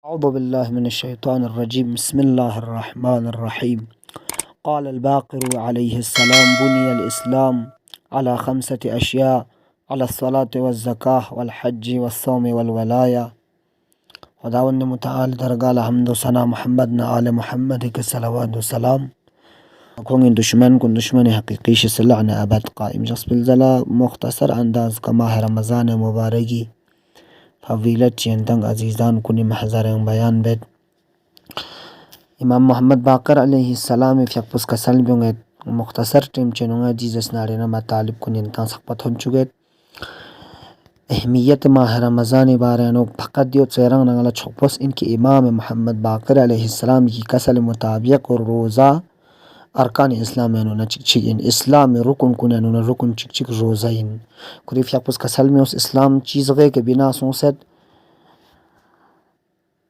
أعوذ بالله من الشيطان الرجيم بسم الله الرحمن الرحيم قال الباقر عليه السلام بني الإسلام على 5 أشياء: على الصلاة والزكاة والحج والصوم والولاية. خداوند متعال درگاه حمد و ثنا محمد نے آل محمد کے صلوات و سلام کون دشمن حقیقی شسلعن ابد قائم جس بالزلا مختصر انداز کا ماہ رمضان مبارکی فضیلت چینتنگ عزیزان کنی محضر بیان بید امام محمد باقر علیہ السلام فیقپس کا سلم مختصر ٹیم چنونگا جیزس نارینہ مطالب کنی انتان سقبت ہن چگید اہمیت ماہ رمضان بارے فقط دیو چیرنگ نگلا چھپس ان کی امام محمد باقر علیہ السلام کی کسل مطابق روزہ ارکان اسلام انونا چک چک اسلام رکن کن انونا رکن چک چک روزہ ان کری فیقپس کا سلم اس اسلام چیز غیر کے بنا سونسد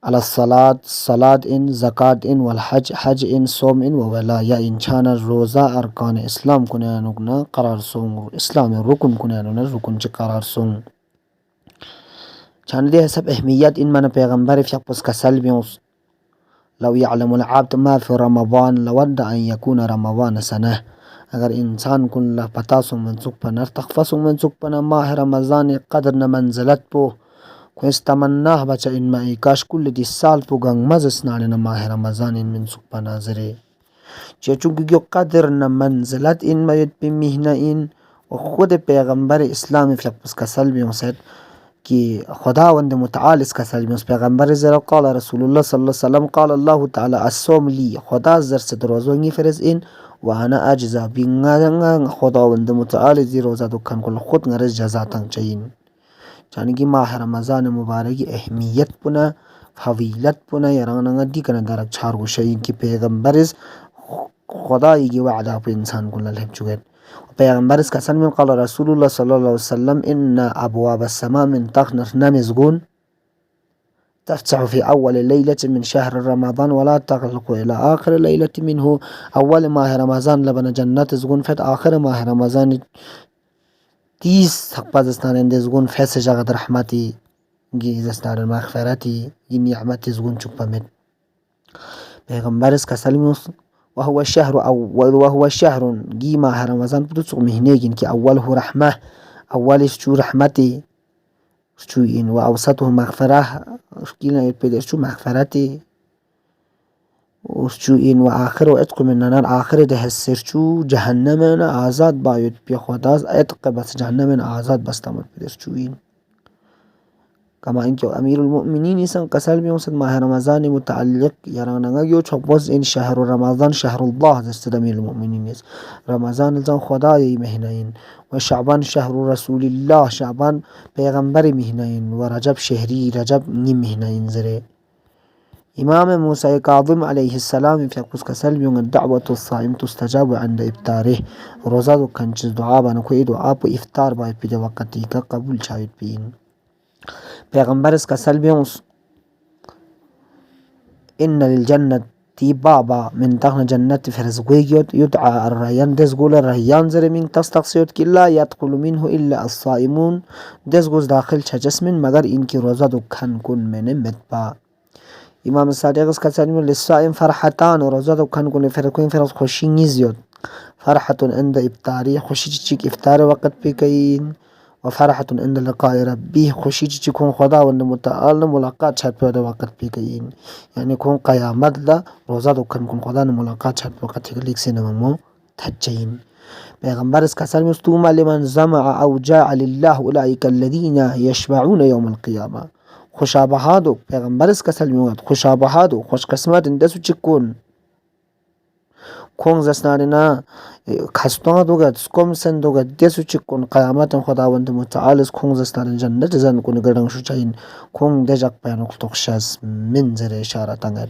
على الصلاة صلاة ان زکاة ان والحج حج ان صوم ان وولایا ان چانا روزہ ارکان اسلام کنانونا قرار سون اسلام رکن کنانونا رکن چک قرار سون چانا دے سب اہمیت ان من پیغمبر فیقپس کا سلم لو يعلم العبد ما في رمضان لود ان يكون رمضان سنه اگر انسان کن لا پتا سو منسوخ پنر تخفص منسوخ پنا ماہ رمضان قدر نہ منزلت پو کو استمنا بچا ان ما کاش کل دی سال پو گنگ مزس نہ ماہ رمضان ان منسوخ پنا زرے چونکہ قدر نہ منزلت ان میت پہ مہینہ ان خود پیغمبر اسلام فیقپس کا سلم سید کہ خداوند متعال اس کا سلم اس پیغمبر زرا قال رسول اللہ صلی اللہ علیہ وسلم قال اللہ تعالی الصوم لی خدا زر سے روزونگی فرض ان وانا اجزا بینگا خداوند متعال زی روزہ دکھن کل خود نرز جزا تنگ چین چانی کہ ماہ رمضان مبارکی اہمیت پنا فضیلت پنا یرانگا دی کنا درک چھارگو شئین کی پیغمبر خدای کی وعدہ پہ انسان کن للہب چگید پیغمبر اس کا سلم قال رسول اللہ صلی اللہ علیہ وسلم ان ابواب السماء من تخنر نمزگون تفتح في اول ليلة من شهر رمضان ولا تغلق الى آخر ليلة منه اول ماہ رمضان لبن جنت زگون فت آخر ماہ رمضان 30 حق زستان اندزگون فیس جغد رحمتی گی زستان مغفرتی گی نعمت زگون چک پمید پیغمبر اس کا سلم وهو الشهر اول وهو الشهر گی ماہ رمضان پتو مہینے گن کی اول ہو رحمہ اول شو رحمتی شو ان و اوسطه مغفرہ شکینا پیدا شو مغفرتی شو ان و آخر و عتق من النار آخر ده سرچو جہنم آزاد باید پی خداز عتق بس جہنم آزاد بس تمر پیدا شو ان کما انکو امیر المؤمنین اسن قسل میں اسن ماہ رمضان متعلق یرانگا یو چھپوز ان شہر رمضان شہر اللہ زست امیر المؤمنین رمضان زن خدای مہنین و شعبان شہر رسول اللہ شعبان پیغمبر مہنین و رجب شہری رجب نی مہنین زرے امام موسیٰ کاظم علیہ السلام فیقس قسل میں دعوت الصائم تستجاب عند افطاره روزہ دو کنچز دعا بانکوئی دعا پو افطار باید پی وقتی کا قبول چاہید پین پیغمبر اس کا سلم ان للجنة بابا من تغن جنت فرزقويت يدعى الريان دزقول الريان زر من تستقصيت كي لا يدخل منه إلا الصائمون دزقوز داخل چجس من مگر انکی روزہ دکھن کن من مدبا امام صادق اس کا سلم للصائم فرحتان روزہ دکھن کن فرقوين فرز خوشی نزيد فرحة عند ابتاري خوشی چیک افطار وقت پی کئین وفرحة عند لقاء ربی خوشی چی کون خدا و متعال ملاقات چھت پہ وقت پہ گئین یعنی کون قیامت لا روزہ دکھن کون خدا ملاقات چھت پہ وقت پہ لیک سے نمو تھجین پیغمبر اس کا سلم استوما لمن زمع او جاع للہ اولئک الذین یشبعون یوم القیامہ خوشابہادو پیغمبر اس کا سلم خوشابہادو خوش قسمت اندسو چکون کون زسناننا خستان دوگا سکم سن دوگا دیسو چکون قیامت خداوند متعال کون زسنان جنت زن کون گردن شو چاین کون دجاق پیانو تخشاز من زر اشارة تنگل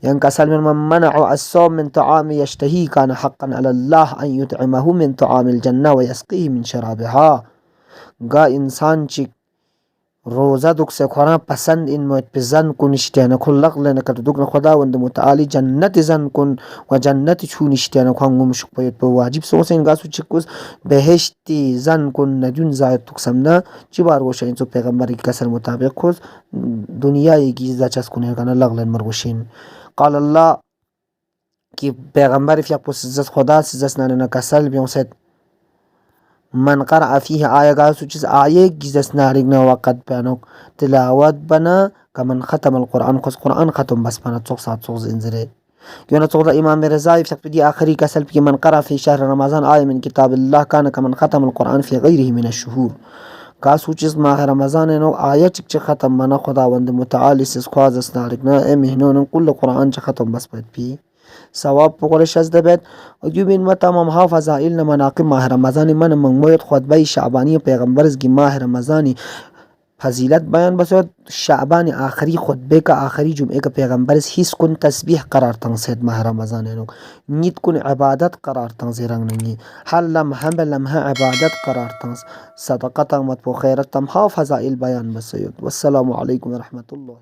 ین کسل من منع الصوم من طعام يشتهي كان حقا على الله ان يطعمه من طعام الجنة ويسقيه من شرابها گا انسان چک روزه دوك سخورا پسند این موید بزن کنشتیانا خلق لنا کردوک خداوند متعالی جنت زن کن و جنت چونشتیانا خانگم شک باید به واجب سوسین گاسو چکوز بهشتی زن کن ندون زاید تکسمنا چی بار گوشین تو پیغمبری کسر مطابق کوز دنیای گیزا چس کنه کنا لغلن مرگوشین قال الله کی پیغمبر فیق پوسیزت خدا سیزت نانا کسل بیونسید من قرأ فيه آية قاسو چیز آية جيزس ناريقنا وقد بانوك تلاوات بنا كمن ختم القرآن قص قرآن ختم بس بنا تصوغ سات تصوغ انزره يونا تصوغ إمام رزاي في دي آخري كسل في من قرأ في شهر رمضان آية من كتاب الله كان كمن ختم القرآن في غيره من الشهور قاسو چیز ماه رمضان نو آية چك ختم بنا خدا وند متعالي سيس خوازس ناريقنا امهنون كل قرآن چه ختم بس بد بي ثواب بقولش از دبد اجوبین ما تمام ها فضائل مناقب ماه رمضان من موید خطبه شعبانی پیغمبر از ماه رمضانی فضیلت بیان بسود شعبان آخری خطبه کا آخری جمعه کا پیغمبر هیس کن تسبیح قرار تنسید ماه رمضان نو نیت کن عبادت قرار تنزیرنگ نگی هر لمحه به لمحه عبادت قرار تنس صدقه تمت و خیرت تم ها فضائل بیان بسود والسلام علیکم ورحمت الله